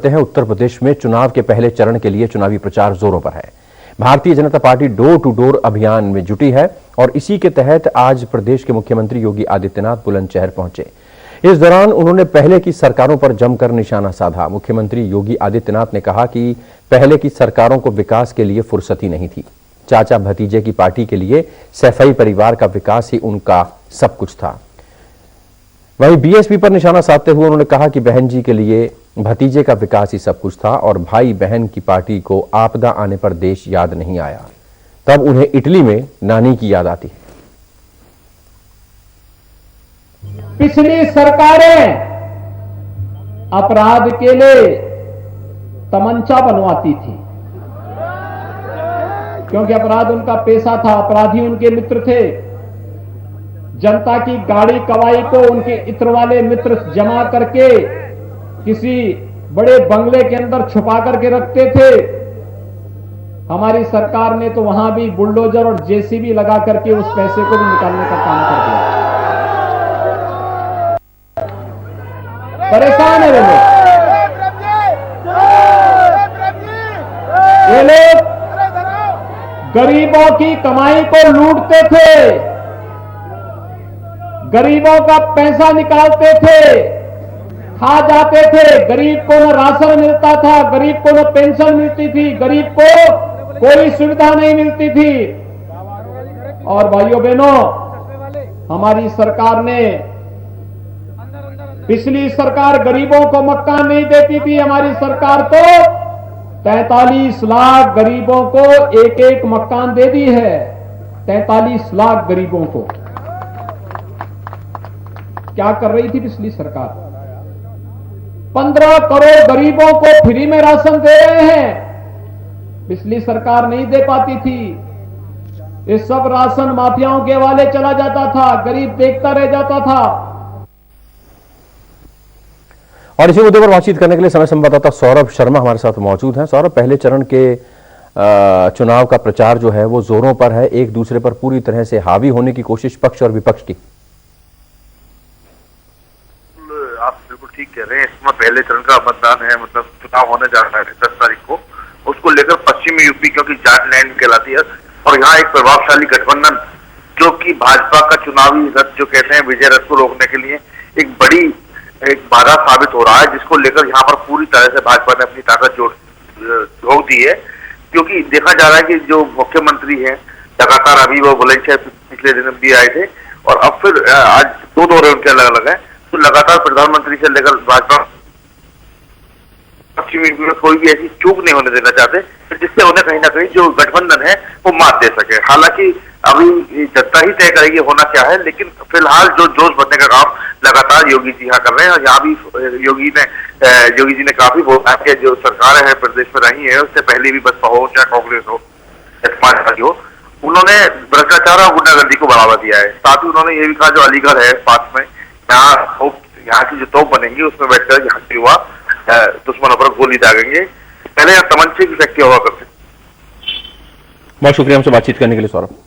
हैं उत्तर प्रदेश में चुनाव के पहले चरण के लिए चुनावी प्रचार जोरों पर है। Bharatiya Janata party door to door अभियान में जुटी है और इसी के तहत आज प्रदेश के मुख्यमंत्री योगी आदित्यनाथ बुलंदशहर पहुंचे। इस दौरान उन्होंने पहले की सरकारों पर जमकर निशाना साधा। मुख्यमंत्री योगी आदित्यनाथ ने कहा कि पहले की सरकारों को विकास के लिए फुर्सत ही नहीं थी। चाचा भतीजे की पार्टी के लिए सैफई परिवार का विकास ही उनका सब कुछ था। वहीं बीएसपी पर निशाना साधते हुए उन्होंने कहा कि बहन जी के लिए भतीजे का विकास ही सब कुछ था और भाई बहन की पार्टी को आपदा आने पर देश याद नहीं आया, तब उन्हें इटली में नानी की याद आती है। पिछली सरकारें अपराध के लिए तमंचा बनवाती थी, क्योंकि अपराध उनका पेशा था, अपराधी उनके मित्र थे। जनता की गाड़ी कवाई को उनके इत्र वाले मित्र जमा करके किसी बड़े बंगले के अंदर छुपा करके रखते थे। हमारी सरकार ने तो वहां भी बुलडोजर और जेसीबी लगा करके उस पैसे को भी निकालने का काम कर दिया। परेशान है ये लोग गरीबों की कमाई को लूटते थे, गरीबों का पैसा निकालते थे, खा जाते थे। गरीब को न राशन मिलता था, गरीब को न पेंशन मिलती थी, गरीब को कोई सुविधा नहीं मिलती थी। और भाइयों बहनों, हमारी सरकार ने, पिछली सरकार गरीबों को मकान नहीं देती थी, हमारी सरकार तो 43 लाख गरीबों को एक एक मकान दे दी है। 43 लाख गरीबों को। क्या कर रही थी पिछली सरकार? 15 करोड़ गरीबों को फ्री में राशन दे रहे हैं। पिछली सरकार नहीं दे पाती थी। ये सब राशन माफियाओं के हवाले चला जाता था, गरीब देखता रह जाता था। और इसी मुद्दे पर बातचीत करने के लिए समय संवाददाता सौरभ शर्मा हमारे साथ मौजूद हैं। सौरभ, पहले चरण के चुनाव का प्रचार जो है वो जोरों पर है, एक दूसरे पर पूरी तरह से हावी होने की कोशिश पक्ष और विपक्ष की। आप बिल्कुल ठीक कह रहे हैं। इसमें पहले चरण का मतदान है, मतलब चुनाव होने जा रहा है 10 तारीख को। उसको लेकर पश्चिमी यूपी, क्योंकि जाट लैंड कहलाती है और यहाँ एक प्रभावशाली गठबंधन जो कि भाजपा का चुनावी रथ जो कहते हैं विजय रथ को रोकने के लिए एक बड़ी बाधा साबित हो रहा है, जिसको लेकर यहाँ पर पूरी तरह से भाजपा ने अपनी ताकत झोंक दी है। क्योंकि देखा जा रहा है कि जो मुख्यमंत्री हैं लगातार, अभी वो बुलंदशहर पिछले दिन भी आए थे और अब फिर आज 2 दौरे उनके अलग अलग है, तो लगातार प्रधानमंत्री से लेकर भाजपा पश्चिमी में कोई भी ऐसी चूक नहीं होने देना चाहते जिससे उन्हें कहीं ना कहीं जो गठबंधन है वो मात दे सके। हालांकि अभी जनता ही तय करेगी होना क्या है, लेकिन फिलहाल जो जोश भरने का काम लगातार योगी जी यहाँ कर रहे हैं। और यहाँ भी योगी जी ने काफी बोला कि जो सरकार है प्रदेश में रही है, उससे पहले भी बसपा हो चाहे कांग्रेस हो समाजवादी हो, उन्होंने भ्रष्टाचार और गुंडागर्दी को बढ़ावा दिया है। साथ ही उन्होंने ये भी कहा जो अलीगढ़ है पास में, यहाँ की जो तोप बनेंगी उसमें बैठकर यहाँ के युवा दुश्मनों पर गोली दागेंगे। पहले यहाँ तमंचे की फैक्ट्री हुआ करते। बहुत शुक्रिया हमसे बातचीत करने के लिए सौरभ।